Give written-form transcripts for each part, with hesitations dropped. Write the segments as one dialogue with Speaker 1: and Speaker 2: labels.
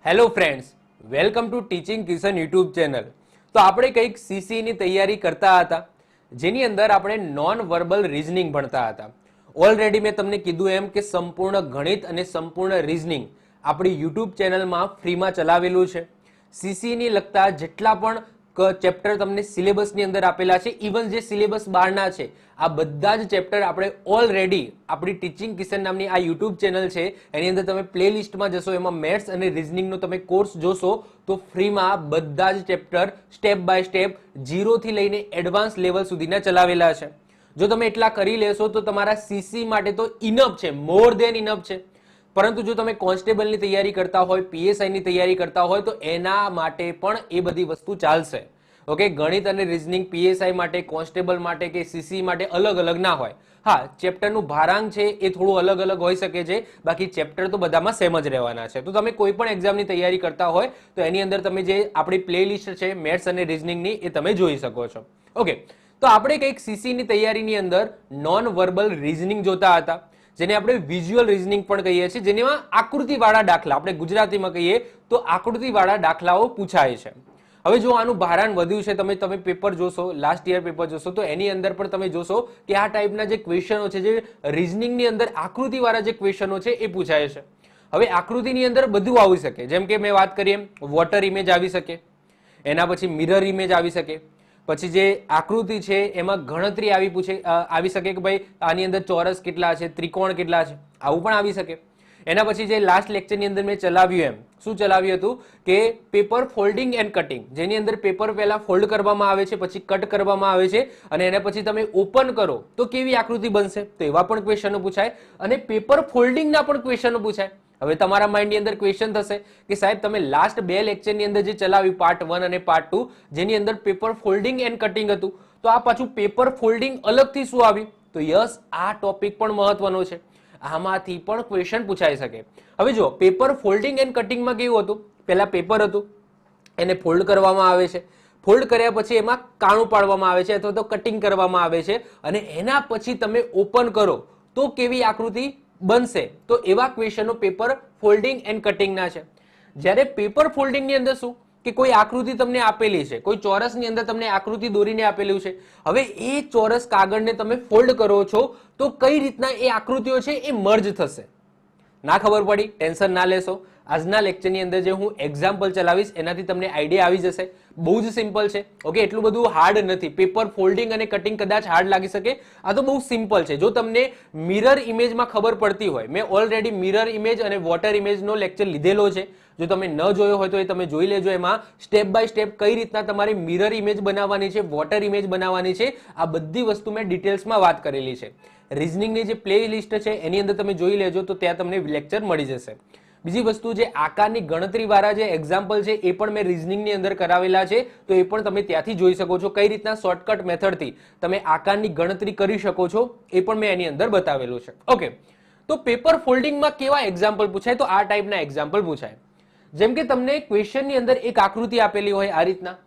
Speaker 1: Hello friends, welcome to teaching Kishan YouTube channel. તો આપણે કંઈક સીસીની તૈયારી કરતા હતા, જેની અંદર આપણે નોન વર્બલ રીઝનિંગ ભણતા હતા. ઓલરેડી મેં તમને કીધું એમ કે સંપૂર્ણ ગણિત અને સંપૂર્ણ રીઝનિંગ આપણી યુટ્યુબ ચેનલમાં ફ્રીમાં ચલાવેલું છે. સીસીની લગતા જેટલા પણ ચેપ્ટર તમને સિલેબસની અંદર આપેલા છે, ઇવન જે સિલેબસ બહારના છે, આ બધા જ ચેપ્ટર આપણે ઓલરેડી આપણી ટીચિંગ કિશન નામની આ યુટ્યુબ ચેનલ છે એની અંદર તમે પ્લેલિસ્ટમાં જશો, એમાં મેથ્સ અને રીઝનિંગનો તમે કોર્સ જોશો તો ફ્રીમાં બધા જ ચેપ્ટર સ્ટેપ બાય સ્ટેપ 0 થી લઈને એડવાન્સ લેવલ સુધીના ચલાવેલા છે. જો તમે એટલા કરી લેશો તો તમારા સીસી માટે તો ઇનફ છે, મોર દેન ઇનફ છે. પરંતુ જો તમે કોન્સ્ટેબલની તૈયારી કરતા હોય, પીએસઆઈની તૈયારી કરતા હોય તો એના માટે પણ એ બધી વસ્તુ ચાલશે. ઓકે, ગણિત અને રીઝનિંગ પીએસઆઈ માટે, કોન્સ્ટેબલ માટે કે સીસી માટે અલગ અલગ ના હોય. હા, ચેપ્ટરનું ભારાંક છે એ થોડું અલગ અલગ હોઈ શકે છે, બાકી ચેપ્ટર તો બધામાં સેમ જ રહેવાના છે. તો તમે કોઈ પણ એક્ઝામની તૈયારી કરતા હોય તો એની અંદર તમે જે આપણી પ્લેલિસ્ટ છે મેથ્સ અને રીઝનિંગની એ તમે જોઈ શકો છો. ઓકે, તો આપણે કંઈક સીસીની તૈયારીની અંદર નોન વર્બલ રીઝનિંગ જોતા હતા, જેને આપણે વિઝ્યુઅલ રીઝનિંગ પણ કહીએ છીએ, જેમાં આકૃતિવાળા દાખલા, આપણે ગુજરાતીમાં કહીએ તો આકૃતિવાળા દાખલાઓ પૂછાય છે. હવે જો આનું ભારણ વધ્યું છે, તમે પેપર જોશો, લાસ્ટ યર પેપર જોશો તો એની અંદર પણ તમે જોશો કે આ ટાઈપના જે ક્વેશ્ચનો છે, જે રીઝનિંગની અંદર આકૃતિવાળા જે ક્વેશ્ચનો છે એ પૂછાય છે. હવે આકૃતિની અંદર બધું આવી શકે, જેમ કે મેં વાત કરી એમ વોટર ઇમેજ આવી શકે, એના પછી મિરર ઇમેજ આવી શકે, પછી જે આકૃતિ છે એમાં ગણતરી આવી શકે કે ભાઈ આની અંદર ચોરસ કેટલા છે, ત્રિકોણ કેટલા છે, આવું પણ આવી શકે. એના પછી જે લાસ્ટ લેક્ચરની અંદર મેં ચલાવ્યું એમ શું ચલાવ્યું હતું કે પેપર ફોલ્ડિંગ એન્ડ કટિંગ, જેની અંદર પેપર પહેલા ફોલ્ડ કરવામાં આવે છે, પછી કટ કરવામાં આવે છે અને એના પછી તમે ઓપન કરો તો કેવી આકૃતિ બનશે, તો એવા પણ ક્વેશ્ચનો પૂછાય અને પેપર ફોલ્ડિંગના પણ ક્વેશ્ચનો પૂછાય. હવે તમારા માઇન્ડની અંદર ક્વેશ્ચન થશે કે સાહેબ તમે લાસ્ટ 2 લેક્ચરની અંદર જે ચલાવ્યું પાર્ટ 1 અને પાર્ટ 2, જેની અંદર પેપર ફોલ્ડિંગ એન્ડ કટિંગ હતું, તો આ પાછું પેપર ફોલ્ડિંગ અલગથી શું આવ્યું? તો યસ, આ ટોપિક પણ મહત્વનો છે, આમાંથી પણ ક્વેશ્ચન પૂછાઈ શકે. હવે જો પેપર ફોલ્ડિંગ એન્ડ કટિંગમાં કેવું હતું, પહેલા પેપર હતું એને ફોલ્ડ કરવામાં આવે છે, ફોલ્ડ કર્યા પછી એમાં કાણું પાડવામાં આવે છે અથવા તો કટિંગ કરવામાં આવે છે અને એના પછી તમે ઓપન કરો તો કેવી આકૃતિ બનશે, તો એવા ક્વેશ્ચનો પેપર ફોલ્ડિંગ એન્ડ કટિંગના છે. જ્યારે પેપર ફોલ્ડિંગની અંદર શું કે કોઈ આકૃતિ તમને આપેલી છે, કોઈ ચોરસની અંદર તમને આકૃતિ દોરીને આપેલું છે, હવે એ ચોરસ કાગળને તમે ફોલ્ડ કરો છો તો કઈ રીતના એ આકૃતિઓ છે એ મર્જ થશે. ના ખબર પડી, ટેન્શન ના લેશો, આજના લેક્ચરની અંદર જે હું એક્ઝામ્પલ ચલાવીશ એનાથી તમને આઈડિયા આવી જશે. બહુ જ સિમ્પલ છે. ઓકે, એટલું બધું હાર્ડ નથી. પેપર ફોલ્ડિંગ અને કટિંગ કદાચ હાર્ડ લાગી શકે, આ તો બહુ સિમ્પલ છે. જો તમને મિરર ઇમેજમાં ખબર પડતી હોય, મેં ઓલરેડી મિરર ઇમેજ અને વોટર ઇમેજનો લેક્ચર લીધેલો છે, જો તમે ન જોયો હોય તો એ તમે જોઈ લેજો. એમાં સ્ટેપ બાય સ્ટેપ કઈ રીતના તમારે મિરર ઇમેજ બનાવવાની છે, વોટર ઇમેજ બનાવવાની છે, આ બધી વસ્તુ મેં ડિટેલ્સમાં વાત કરેલી છે. રીઝનિંગની જે પ્લે લિસ્ટ છે એની અંદર તમે જોઈ લેજો તો ત્યાં તમને લેક્ચર મળી જશે. બીજી વસ્તુ, જે આકારની ગણતરી વાળા જે એક્ઝામ્પલ છે એ પણ મેં રીઝનિંગની અંદર કરાવેલા છે, તો એ પણ તમે ત્યાંથી જોઈ શકો છો. કઈ રીતના શોર્ટકટ મેથડથી તમે આકારની ગણતરી કરી શકો છો એ પણ મેં એની અંદર બતાવેલું છે. ઓકે, તો પેપર ફોલ્ડિંગમાં કેવા એક્ઝામ્પલ પૂછાય, તો આ ટાઈપના એક્ઝામ્પલ પૂછાય. જેમ કે તમને ક્વેશ્ચનની અંદર એક આકૃતિ આપેલી હોય આ રીતના,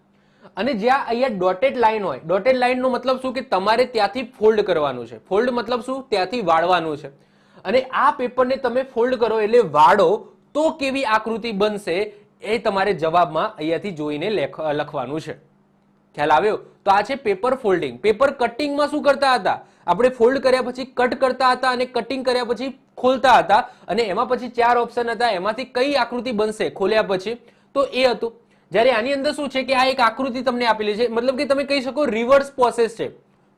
Speaker 1: અને જ્યાં અહીંયા ડોટેડ લાઈન હોય, ડોટેડ લાઈનનો મતલબ શું કે તમારે ત્યાંથી ફોલ્ડ કરવાનું છે. ફોલ્ડ મતલબ શું? ત્યાંથી વાળવાનું છે. અને આ પેપરને તમે ફોલ્ડ કરો એટલે વાળો તો કેવી આકૃતિ બનશે એ તમારે જવાબમાં અહીંયાથી જોઈને લખવાનું છે. ખ્યાલ આવ્યો? તો આ છે પેપર ફોલ્ડિંગ. પેપર કટિંગમાં શું કરતા હતા? આપણે ફોલ્ડ કર્યા પછી કટ કરતા હતા અને કટિંગ કર્યા પછી ખોલતા હતા, અને એમાં પછી 4 ઓપ્શન હતા, એમાંથી કઈ આકૃતિ બનશે ખોલ્યા પછી, તો એ હતું. જ્યારે આની અંદર શું છે કે આ એક આકૃતિ તમને આપેલી છે, મતલબ કે તમે કહી શકો રિવર્સ પ્રોસેસ છે.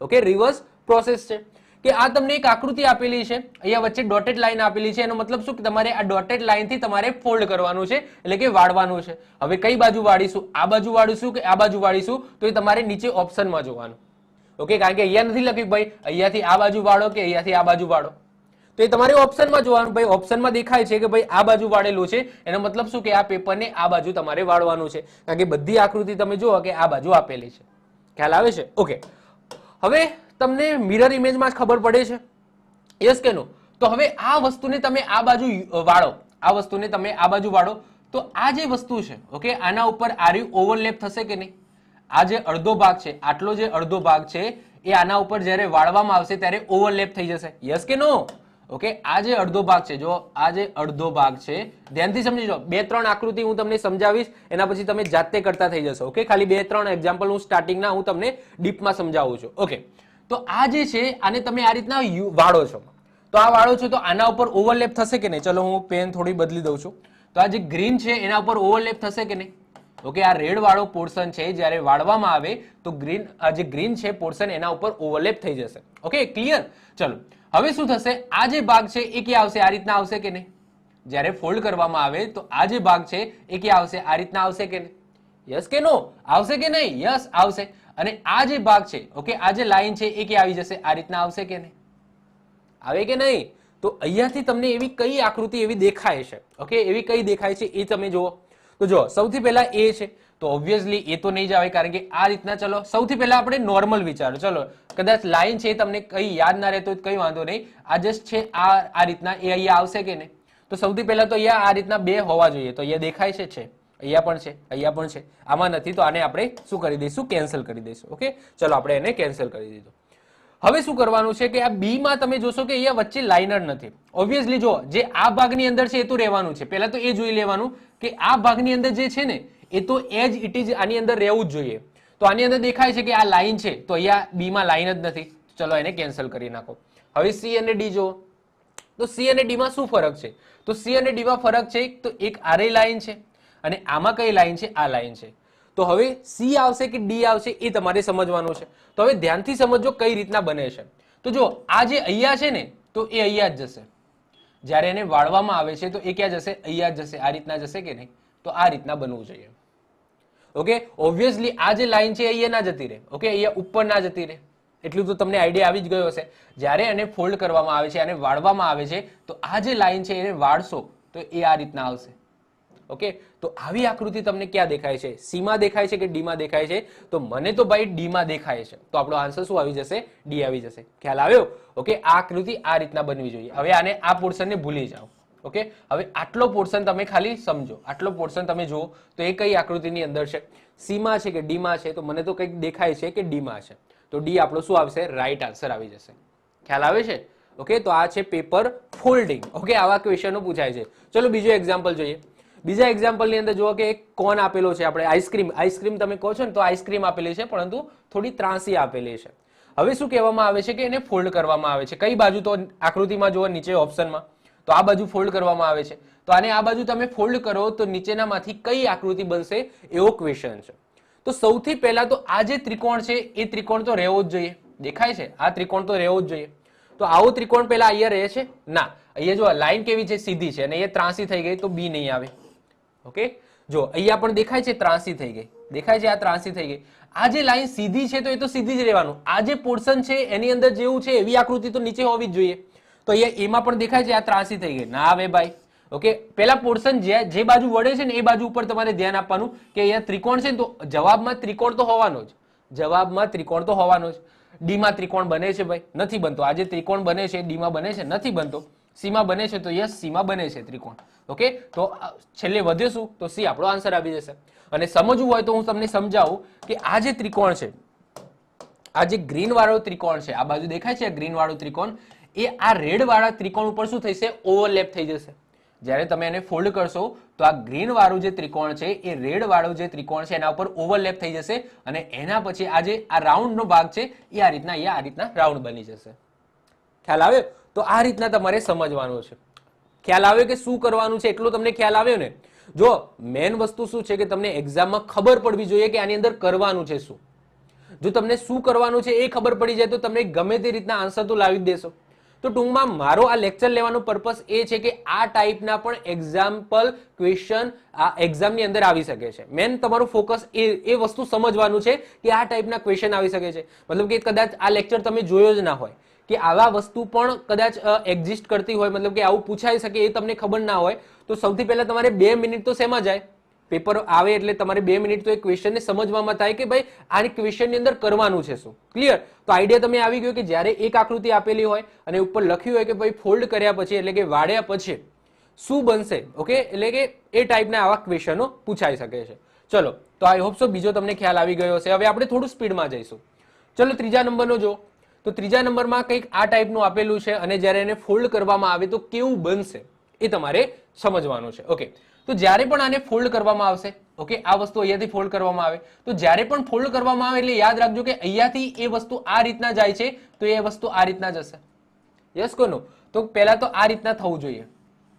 Speaker 1: ઓકે, રિવર્સ પ્રોસેસ છે કે આ તમને એક આકૃતિ આપેલી છે, અહીંયા વચ્ચે ડોટેડ લાઈન આપેલી છે, એનો મતલબ શું કે તમારે આ ડોટેડ લાઈનથી તમારે ફોલ્ડ કરવાનું છે, એટલે કે વાળવાનું છે. હવે કઈ બાજુ વાળીશું, આ બાજુ વાળીશું કે આ બાજુ વાળીશું, તો એ તમારે નીચે ઓપ્શનમાં જોવાનું. ઓકે, કારણ કે અહીંયા નથી લખ્યું ભાઈ અહીંયાથી આ બાજુ વાળો કે અહીંયાથી આ બાજુ વાળો, તો એ તમારે ઓપ્શનમાં જોવાનું. ભાઈ ઓપ્શનમાં દેખાય છે કે ભાઈ આ બાજુ વાળેલું છે, એનો મતલબ શું કે આ પેપરને આ બાજુ તમારે વાળવાનું છે, કારણ કે બધી આકૃતિ તમે જુઓ કે આ બાજુ આપેલી છે. ખ્યાલ આવે છે? ઓકે, હવે તમને મિરર ઇમેજમાં ખબર પડે છે, યસ કે નો? તો હવે આ વસ્તુને તમે આ બાજુ વાળો, આ વસ્તુને તમે આ બાજુ વાળો, તો આ જે વસ્તુ છે, ઓકે, આના ઉપર આર્યુ ઓવરલેપ થશે કે નહીં? આ જે અડધો ભાગ છે, આટલો જે અડધો ભાગ છે એ આના ઉપર જ્યારે વાળવામાં આવશે ત્યારે ઓવરલેપ થઈ જશે, યસ કે નો? ઓકે, આ જે અડધો ભાગ છે, જો આ જે અડધો ભાગ છે, ધ્યાનથી સમજીજો. 2-3 આકૃતિ હું તમને સમજાવીશ, એના પછી તમે જાતે કરતા થઈ જશો. ઓકે, ખાલી 2-3 એક્ઝામ્પલ હું સ્ટાર્ટિંગના હું તમને ડીપમાં સમજાવું છું. ઓકે, તો આ જે છે આને તમે આ રીતના વાળો છો, તો આ વાળો છો તો આના ઉપર ઓવરલેપ થશે કે નહીં? ચલો હું પેન થોડી બદલી દઉં છું. તો આ જે ગ્રીન છે એના ઉપર ઓવરલેપ થશે કે નહીં? ઓકે, આ રેડ વાળો પોર્શન છે જ્યારે વાળવામાં આવે તો ગ્રીન, આ જે ગ્રીન છે પોર્શન એના ઉપર ઓવરલેપ થઈ જશે. Okay, clear? ચલો હવે શું થશે? આ જે ભાગ છે એ ક્યાં આવશે? આ રીતના આવશે કે નહીં? જ્યારે ફોલ્ડ કરવામાં આવે તો આ જે ભાગ છે એ ક્યાં આવશે? આ રીતના આવશે કે નહીં? યસ કે નો? આવશે કે નહીં? યસ આવશે. અને આ જે ભાગ છે, ઓકે, આ જે લાઈન છે એ ક્યાં આવી જશે? આ રીતના આવશે કે નહીં? આવે કે નહીં? તો અહીંયાથી તમને એવી કઈ આકૃતિ એવી દેખાય છે? ઓકે, એવી કઈ દેખાય છે એ તમે જુઓ. તો જો સૌથી પહેલા એ છે, તો ઓબ્વિયસલી એ તો નહીં જ આવે, કારણ કે આ રીતના. ચલો સૌથી પહેલા આપણે નોર્મલ વિચારો. ચલો કદાચ લાઈન છે તમને કઈ યાદ ના રહેતો કઈ વાંધો નહીં, આ જસ્ટ છે આ રીતના, એ અહીંયા આવશે કે નહીં? તો સૌથી પહેલા તો અહીંયા આ રીતના બે હોવા જોઈએ. તો અહીંયા દેખાય છે, અહીંયા પણ છે, અહીંયા પણ છે, આમાં નથી. તો આને આપણે શું કરી દઈશું? કેન્સલ કરી દઈશું. ઓકે, ચલો આપણે એને કેન્સલ કરી દીધું. હવે શું કરવાનું છે કે આ બી માં તમે જોશો કે અહીંયા વચ્ચે લાઇનર નથી. ઓબ્વિયસલી જો જે આ ભાગની અંદર છે એ તો રહેવાનું છે. પહેલા તો એ જોઈ લેવાનું કે આ ભાગની અંદર જે છે ને એ તો એજ ઇટ ઇઝ આની અંદર રહેવું જ જોઈએ. તો આની અંદર દેખાય છે કે આ લાઈન છે, તો અહીંયા બી માં લાઈન જ નથી. ચલો એને કેન્સલ કરી નાખો. હવે સી અને ડી જો, તો સી અને ડી માં શું ફરક છે? તો સી અને ડી માં ફરક છે તો એક આરે લાઈન છે અને આમાં કઈ લાઈન છે? આ લાઈન છે. તો હવે સી આવશે કે ડી આવશે એ તમારે સમજવાનું છે. તો હવે ધ્યાનથી સમજો કઈ રીતના બને છે. તો જો આ જે અહીંયા છે ને તો એ અહીંયા જ જશે. જ્યારે એને વાળવામાં આવે છે તો એ ક્યાં જશે? અહીંયા જ જશે. આ રીતના જશે કે નહીં? તો આ રીતના બનવું જોઈએ. ઓકે, ઓબ્વિયસલી આ જે લાઈન છે અહીંયા ના જતી રહે. ઓકે, અહીંયા ઉપર ના જતી રહે. એટલું તો તમને આઈડિયા આવી જ ગયો હશે. જ્યારે એને ફોલ્ડ કરવામાં આવે છે અને વાળવામાં આવે છે તો આ જે લાઈન છે એને વાળશો તો એ આ રીતના આવશે. ઓકે, તો આવી આકૃતિ તમને ક્યાં દેખાય છે? સી માં દેખાય છે કે ડી માં દેખાય છે? તો મને તો ભાઈ ડી માં દેખાય છે. તો આપણો આન્સર શું આવી જશે? ડી આવી જશે. ખ્યાલ આવ્યો? ઓકે, આ આકૃતિ આ રીતના બનવી જોઈએ. હવે આને આ પોર્શનને ભૂલી જાઓ. ઓકે, હવે આટલો પોર્શન તમે ખાલી સમજો. આટલો પોર્શન તમે જુઓ તો એ કઈ આકૃતિની અંદર છે? સી માં છે કે ડી માં છે? તો મને તો કંઈક દેખાય છે કે ડી માં છે. તો ડી આપણો શું આવશે? રાઈટ આન્સર આવી જશે. ખ્યાલ આવે છે? ઓકે, તો આ છે પેપર ફોલ્ડિંગ. ઓકે, આવા ક્વેશ્ચનો પૂછાય છે. ચલો બીજો એક્ઝામ્પલ જોઈએ. બીજા એક્ઝામ્પલની અંદર જુઓ કે એક કોન આપેલો છે. આપણે આઈસ્ક્રીમ તમે કહો છો ને તો આઈસ્ક્રીમ આપેલી છે, પરંતુ થોડી ત્રાંસી આપેલી છે. હવે શું કહેવામાં આવે છે કે એને ફોલ્ડ કરવામાં આવે છે. કઈ બાજુ? તો આકૃતિમાં જુઓ નીચે ઓપ્શનમાં, તો આ બાજુ ફોલ્ડ કરવામાં આવે છે. તો આને આ બાજુ તમે ફોલ્ડ કરો તો નીચેનામાંથી કઈ આકૃતિ બનશે એવો ક્વેશ્ચન છે. તો સૌથી પહેલા તો આ જે ત્રિકોણ છે એ ત્રિકોણ તો રહેવો જ જોઈએ. દેખાય છે? આ ત્રિકોણ તો રહેવો જ જોઈએ. તો આવો ત્રિકોણ પહેલા અહીંયા રહે છે? ના. અહીંયા જો લાઈન કેવી છે? સીધી છે અને અહીંયા ત્રાંસી થઈ ગઈ તો બી નહીં આવે. ઓકે, જો અહીંયા પણ દેખાય છે ત્રાંસી થઈ ગઈ. દેખાય છે? આ ત્રાંસી થઈ ગઈ. આ જે લાઈન સીધી છે તો એ તો સીધી જ રહેવાનું. આ જે પોર્શન છે એની અંદર જેવું છે એવી આકૃતિ તો નીચે હોવી જ જોઈએ. તો અહીંયા એમાં પણ દેખાય છે આ ત્રાંસી થઈ ગઈ. ના આવે ભાઈ. ઓકે, પેલા પોર્શન જે બાજુ વળે છે ને એ બાજુ ઉપર તમારે ધ્યાન આપવાનું કે અહીંયા ત્રિકોણ છે ને તો જવાબમાં ત્રિકોણ તો હોવાનો જ. જવાબમાં ત્રિકોણ તો હોવાનો જ. ડી માં ત્રિકોણ બને છે ભાઈ? નથી બનતો. આ જે ત્રિકોણ બને છે ડી માં બને છે? નથી બનતો. સી માં બને છે? તો યસ, સી માં બને છે ત્રિકોણ. ઓકે, તો છેલ્લે વધ્યો શું? તો સી આપણો આન્સર આવી જશે. અને સમજવું હોય તો હું તમને સમજાવું કે આ જે ત્રિકોણ છે, આ જે ગ્રીન વાળો ત્રિકોણ છે, આ બાજુ દેખાય છે ગ્રીન વાળો ત્રિકોણ, એ આ રેડ વાળા ત્રિકોણ ઉપર શું થશે? ઓવરલેપ થઈ જશે. જ્યારે તમે એને ફોલ્ડ કરશો તો આ ગ્રીન વાળું જે ત્રિકોણ છે એ રેડ વાળું જે ત્રિકોણ છે એના ઉપર ઓવરલેપ થઈ જશે અને એના પછી આ જે આ રાઉન્ડ નો ભાગ છે એ આ રીતના રાઉન્ડ બની જશે. ખ્યાલ આવ્યો? તો આ રીતના તમારે સમજવાનું છે. ખ્યાલ આવ્યો કે શું કરવાનું છે? એટલો તમને ખ્યાલ આવ્યો ને? જો મેન વસ્તુ શું છે કે તમને એક્ઝામમાં ખબર પડવી જોઈએ કે આની અંદર કરવાનું છે શું. જો તમને શું કરવાનું છે એ ખબર પડી જાય તો તમને ગમે તે રીતના આન્સર તો લાવી જ દેશો. તો ટૂંકમાં મારો આ લેક્ચર લેવાનો પર્પસ એ છે કે આ ટાઈપના પણ એક્ઝામ્પલ ક્વેશ્ચન આ એક્ઝામની અંદર આવી શકે છે. મેન તમારું ફોકસ એ વસ્તુ સમજવાનું છે કે આ ટાઈપના ક્વેશ્ચન આવી શકે છે. મતલબ કે કદાચ આ લેક્ચર તમે જોયો જ ના હોય કે આવા વસ્તુ પણ કદાચ એક્ઝિસ્ટ કરતી હોય, મતલબ કે આવું પૂછાઈ શકે એ તમને ખબર ના હોય, તો સૌથી પહેલા તમારે 2 મિનિટ તો શેમાં જાય? પેપર આવે એટલે તમારે 2 મિનિટ તો એ ક્વેશ્ચનને સમજવામાં થાય કે ભાઈ આ ક્વેશ્ચનની અંદર કરવાનું છે શું. ક્લિયર? તો આઈડિયા તમે આવી ગયો કે જ્યારે એક આકૃતિ આપેલી હોય અને ઉપર લખ્યું હોય કે ભાઈ ફોલ્ડ કર્યા પછી એટલે કે વાળ્યા પછી શું બનશે. ઓકે, એટલે કે એ ટાઈપના આવા ક્વેશ્ચનો પૂછાઈ શકે છે. ચલો, તો આઈ હોપ સો બીજો તમને ખ્યાલ આવી ગયો હશે. હવે આપણે થોડું સ્પીડમાં જઈશું. ચલો ત્રીજા નંબરનો જો. તો ત્રીજા નંબરમાં કંઈક આ ટાઈપનું આપેલું છે અને જ્યારે એને ફોલ્ડ કરવામાં આવે તો કેવું બનશે એ તમારે સમજવાનું છે. ઓકે, તો જ્યારે પણ આને ફોલ્ડ કરવામાં આવશે, ઓકે, આ વસ્તુ અહીંયાથી ફોલ્ડ કરવામાં આવે તો જ્યારે પણ ફોલ્ડ કરવામાં આવે એટલે યાદ રાખજો કે અહીંયાથી એ વસ્તુ આ રીતના જાય છે તો એ વસ્તુ આ રીતના જશે. યસ કો નો? તો પહેલા તો આ રીતના થવું જોઈએ.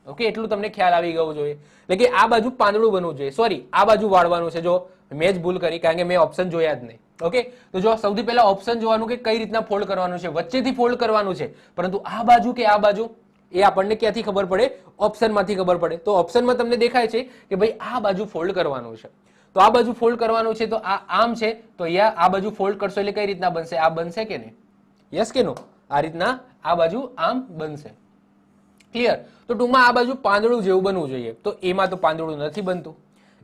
Speaker 1: ઓકે, એટલું તમને ખ્યાલ આવી ગયો જોઈએ. એટલે કે આ બાજુ પાંદડું બનવું જોઈએ, સોરી આ બાજુ વાળવાનું છે. જો મેં જ ભૂલ કરી કારણ કે મેં ઓપ્શન જોયા જ નહીં. ઓકે, તો જો સૌથી પહેલા ઓપ્શન જોવાનું કે કઈ રીતના ફોલ્ડ કરવાનું છે, વચ્ચેથી ફોલ્ડ કરવાનું છે, પરંતુ આ બાજુ કે આ બાજુ એ આપણને ક્યાંથી ખબર પડે? ઓપ્શનમાંથી ખબર પડે. તો ઓપ્શનમાં તમને દેખાય છે કે ભાઈ આ બાજુ ફોલ્ડ કરવાનું છે, તો આ બાજુ ફોલ્ડ કરવાનું છે, તો આ આમ છે તો અહીંયા આ બાજુ ફોલ્ડ કરશો એટલે કઈ રીતના બનશે? આ બનશે કે નહીં? યસ કે નો? આ રીતના આ બાજુ આમ બનશે. ક્લિયર? તો ટૂંકમાં આ બાજુ પાંદડું જેવું બનવું જોઈએ. તો એમાં તો પાંદડું નથી બનતું,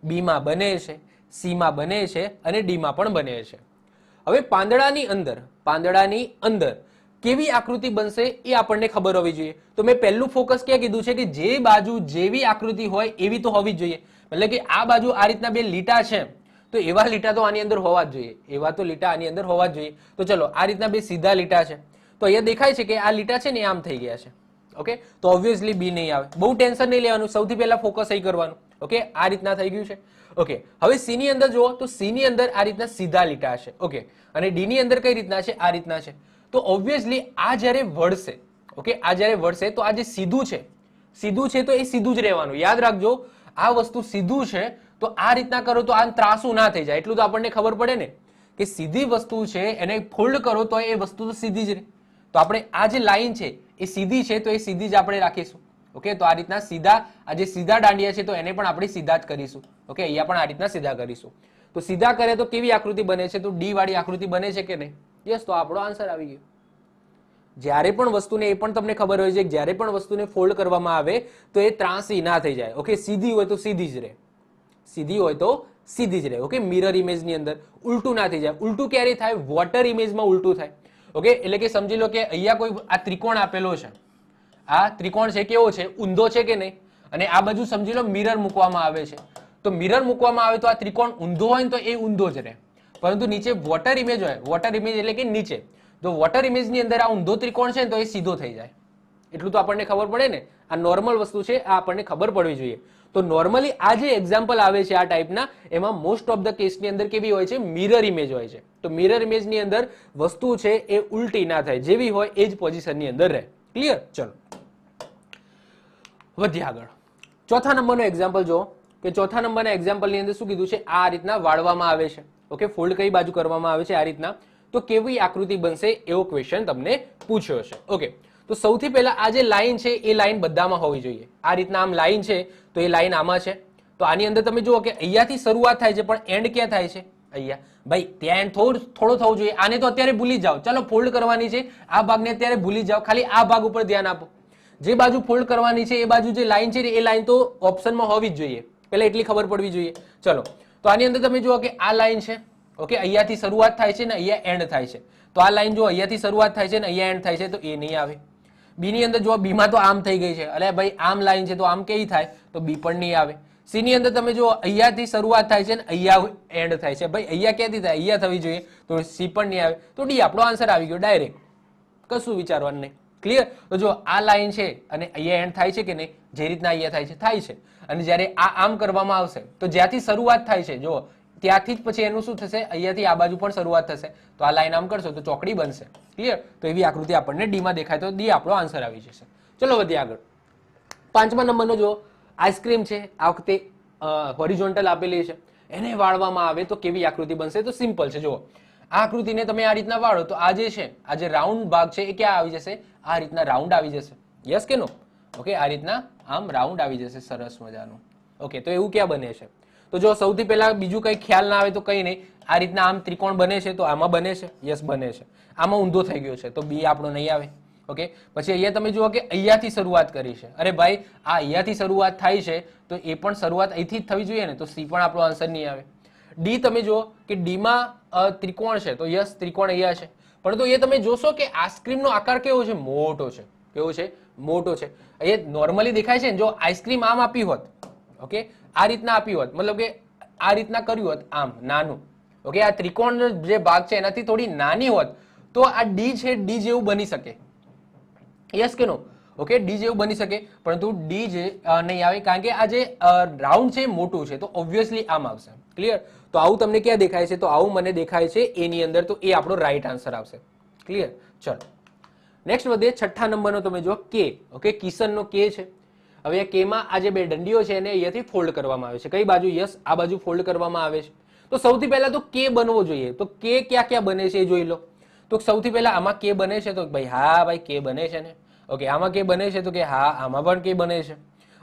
Speaker 1: બીમાં બને છે, સીમાં બને છે અને ડીમાં પણ બને છે. હવે પાંદડાની અંદર કેવી આકૃતિ બનશે એ આપણને ખબર હોવી જોઈએ. તો મેં પહેલું ફોકસ ક્યાં કીધું છે કે જે બાજુ જેવી આકૃતિ હોય એવી તો હોવી જ જોઈએ. એટલે કે આ બાજુ આ રીતના બે લીટા છે તો એવા લીટા તો આની અંદર હોવા જ જોઈએ, એવા તો લીટા આની અંદર હોવા જ જોઈએ. તો ચલો આ રીતના બે સીધા લીટા છે તો અહીંયા દેખાય છે કે આ લીટા છે ને આમ થઈ ગયા છે. ઓકે, તો ઓબ્વિયસલી બી નહીં આવે. બહુ ટેન્શન નહીં લેવાનું, સૌથી પહેલા ફોકસ અહીં કરવાનું. ઓકે, આ રીતના થઈ ગયું છે. ઓકે, હવે સી ની અંદર જુઓ તો સી ની અંદર આ રીતના સીધા લીટા છે. ઓકે, અને ડી ની અંદર કઈ રીતના છે? આ રીતના છે. તો ઓબ્વિયસલી આ જ્યારે વળશે, ઓકે, આ જ્યારે વળશે તો આ જે સીધું છે તો એ સીધું જ રહેવાનું. યાદ રાખજો, આ વસ્તુ સીધું છે તો આ રીતના કરો તો આ ત્રાસું ના થઈ જાય. એટલું તો આપણને ખબર પડે ને કે સીધી વસ્તુ છે એને ફોલ્ડ કરો તો એ વસ્તુ તો સીધી જ રહે. તો આપણે આ જે લાઈન છે એ સીધી છે તો એ સીધી જ આપણે રાખીશું. ઓકે, તો આ રીતના સીધા આ જે સીધા દાંડિયા છે તો એને પણ આપણે સીધા જ કરીશું. ઓકે, અહીંયા પણ આ રીતના સીધા કરીશું. તો સીધા કરે તો કેવી આકૃતિ બને છે? તો ડી વાળી આકૃતિ બને છે કે નહીં? યસ, તો આપણો આન્સર આવી ગયો. જ્યારે પણ વસ્તુને એ પણ તમને ખબર હોય છે કે જ્યારે પણ વસ્તુને ફોલ્ડ કરવામાં આવે તો એ ત્રાંસી ના થઈ જાય. ઓકે, સીધી હોય તો સીધી જ રહે, સીધી હોય તો સીધી જ રહે. ઓકે, મિરર ઇમેજની અંદર ઉલટું ના થઈ જાય. ઉલટું ક્યારે થાય? વોટર ઇમેજમાં ઉલટું થાય. ઓકે, એટલે કે સમજી લો કે અહીંયા કોઈ આ ત્રિકોણ આપેલો છે, આ ત્રિકોણ છે કેવો છે? ઊંધો છે કે નહીં? અને આ બાજુ સમજી લો મિરર મૂકવામાં આવે છે, તો મિરર મૂકવામાં આવે તો આ ત્રિકોણ ઊંધો હોય ને તો એ ઊંધો જ રહે, પરંતુ નીચે વોટર ઇમેજ હોય, વોટર ઇમેજ એટલે કે નીચે જો વોટર ઇમેજની અંદર આ ઊંધો ત્રિકોણ છે ને તો એ સીધો થઈ જાય. એટલું તો આપણને ખબર પડે ને. આ નોર્મલ વસ્તુ છે, આ આપણને ખબર પડવી જોઈએ. તો નોર્મલી આ જે એક્ઝામ્પલ આવે છે આ ટાઈપના, એમાં મોસ્ટ ઓફ ધ કેસની અંદર કેવી હોય છે? મિરર ઇમેજ હોય છે. તો મિરર ઇમેજની અંદર વસ્તુ છે એ ઉલટી ના થાય, જેવી હોય એ જ પોઝિશનની અંદર રહે. ક્લિયર? ચલો વધીએ આગળ. ચોથા નંબરનો એક્ઝામ્પલ જો કે ચોથા નંબરના એક્ઝામ્પલની અંદર શું કીધું છે? આ રીતના વાળવામાં આવે છે. ઓકે, ફોલ્ડ કઈ બાજુ કરવામાં આવે છે? આ રીતના. તો કેવી આકૃતિ બનશે એવો ક્વેશ્ચન તમને પૂછ્યો છે. ઓકે, તો સૌથી પહેલા આ જે લાઈન છે એ લાઈન બધામાં હોવી જોઈએ. આ રીતના આમ લાઈન છે તો એ લાઈન આમાં છે. તો આની અંદર તમે જુઓ કે અહીંયાથી શરૂઆત થાય છે પણ એન્ડ ક્યાં થાય છે? અહીંયા. ભાઈ ત્યાં એન્ડ થોડો થવો જોઈએ. આને તો અત્યારે ભૂલી જાઓ, ચલો ફોલ્ડ કરવાની છે, આ ભાગને અત્યારે ભૂલી જાઓ, ખાલી આ ભાગ ઉપર ધ્યાન આપો. જે બાજુ ફોલ્ડ કરવાની છે એ બાજુ જે લાઈન છે એ લાઈન તો ઓપ્શનમાં હોવી જ જોઈએ, પહેલા એટલી ખબર પડવી જોઈએ. ચલો, તો આની અંદર તમે જુઓ કે આ લાઈન છે. ઓકે, અહીંયાથી શરૂઆત થાય છે ને અહીંયા એન્ડ થાય છે. તો આ લાઈન જો અહીંયાથી શરૂઆત થાય છે ને અહીંયા એન્ડ થાય છે તો એ નહીં આવે. બી ની અંદર જો બીમાં તો આમ થઈ ગઈ છે, અલે ભાઈ આમ લાઈન છે તો આમ કેવી થાય? તો બી પણ નહીં આવે. સી ની અંદર તમે જો અહીંયાથી શરૂઆત થાય છે ને અહીંયા એન્ડ થાય છે, ભાઈ અહીંયા ક્યાંથી થાય? અહીંયા થવી જોઈએ, તો સી પણ નહીં આવે. તો ડી આપણો આન્સર આવી ગયો ડાયરેક્ટ, કશું વિચારવાનું નહીં. ક્લિયર? તો જો આ લાઈન છે અને અહીંયા એન્ડ થાય છે કે નહીં? જે રીતના અહીંયા થાય છે. અને જ્યારે આ આમ કરવામાં આવશે તો જ્યાંથી શરૂઆત થાય છે જો ત્યાંથી જ પછી એનું શું થશે? અહીંયાથી આ બાજુ પણ શરૂઆત થશે. તો આ લાઈન આમ કરશો તો ચોકડી બનશે. ક્લિયર? તો એવી આકૃતિ આપણને ડી માં દેખાય તો ડી આપણો આન્સર આવી જશે. ચલો વધીએ આગળ. પાંચમા નંબરનો જો આઈસ્ક્રીમ છે, આ વખતે હોરિઝોન્ટલ આપેલી છે, એને વાળવામાં આવે તો કેવી આકૃતિ બનશે? તો સિમ્પલ છે. જુઓ આ આકૃતિને તમે આ રીતના વાળો તો આ જે છે, આ જે રાઉન્ડ ભાગ છે એ ક્યાં આવી જશે? આ રીતના રાઉન્ડ આવી જશે. યસ કે નો? ઓકે, આ રીતના આમ રાઉન્ડ આવી જશે, સરસ મજાનું. ઓકે, તો એવું ક્યાં બને છે? તો જો સૌથી પહેલા બીજું કઈ ખ્યાલ ના આવે તો કઈ નહીં, આ રીતના આમ ત્રિકોણ બને છે તો આમાં બને છે. યસ, બને છે. આમાં ઊંધો થઈ ગયો છે તો બી આપણો નહીં આવે. ઓકે, પછી અહીંયા તમે જુઓ કે અહીંયાથી શરૂઆત કરી છે, અરે ભાઈ આ અહીંયાથી શરૂઆત થાય છે તો એ પણ શરૂઆત અહીંથી જ થવી જોઈએ ને, તો સી પણ આપણો આન્સર નહીં આવે. ડી તમે જુઓ કે ડીમાં ત્રિકોણ છે તો યસ ત્રિકોણ અહીંયા છે, પરંતુ એ તમે જોશો કે આઈસ્ક્રીમનો આકાર કેવો છે? મોટો છે. કેવો છે? મોટો છે. અહીંયા નોર્મલી દેખાય છે ને, જો આઈસ્ક્રીમ આમ આપી હોત, ઓકે, આ રીતના આપી હોત, મતલબ કે આ રીતના કર્યું હોત આમ નાનું, ઓકે, આ ત્રિકોણ જે ભાગ છે એનાથી થોડી નાની હોત તો આ ડી છે ડી જેવું બની શકે, યસ કે નો? ઓકે, ડી જેવું બની શકે, પરંતુ ડી જે નહીં આવે, કારણ કે આ જે રાઉન્ડ છે મોટું છે, તો ઓબ્વિયસલી આમ આવશે. ક્લિયર? તો આવું તમને ક્યાં દેખાય છે? તો આવું મને દેખાય છે એ ની અંદર, તો એ આપણો રાઈટ આન્સર આવશે. ક્લિયર? ચલો નેક્સ્ટ વધીએ. છઠ્ઠા નંબરનો તમે જો કે. ઓકે, કિશનનો કે છે. હવે કે માં આ જે બે દંડીઓ છે એને અહીંયાથી ફોલ્ડ કરવામાં આવે છે. કઈ બાજુ? યસ, આ બાજુ ફોલ્ડ કરવામાં આવે છે. તો સૌથી પહેલા તો કે બનવો જોઈએ. તો કે ક્યાં ક્યાં બને છે એ જોઈ લો. તો સૌથી પહેલા આમાં કે બને છે, તો ભાઈ હા ભાઈ કે બને છે ને. ઓકે, આમાં કે બને છે, તો કે હા આમાં પણ કે બને છે.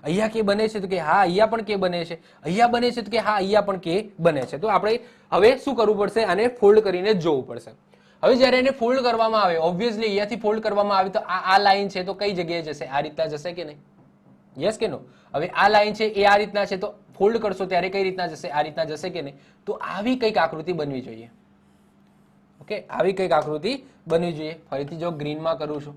Speaker 1: અહીંયા કે બને છે, તો કે હા અહીંયા પણ કે બને છે. અહીંયા બને છે, તો કે હા અહીંયા પણ કે બને છે. તો આપણે હવે શું કરવું પડશે? આને ફોલ્ડ કરીને જ જોવું પડશે. હવે જ્યારે એને ફોલ્ડ કરવામાં આવે, ઓબ્વિયસલી અહીંયાથી ફોલ્ડ કરવામાં આવે, તો આ લાઈન છે તો કઈ જગ્યાએ જશે? આ રીતના જશે કે નહીં? યસ કે નો? હવે આ લાઈન છે એ આ રીતના છે, તો ફોલ્ડ કરશો ત્યારે કઈ રીતના જશે? આ રીતના જશે કે નહીં? તો આવી કઈક આકૃતિ બનવી જોઈએ. ઓકે, આવી કઈક આકૃતિ બનવી જોઈએ. ફરીથી જો ગ્રીનમાં કરું છું,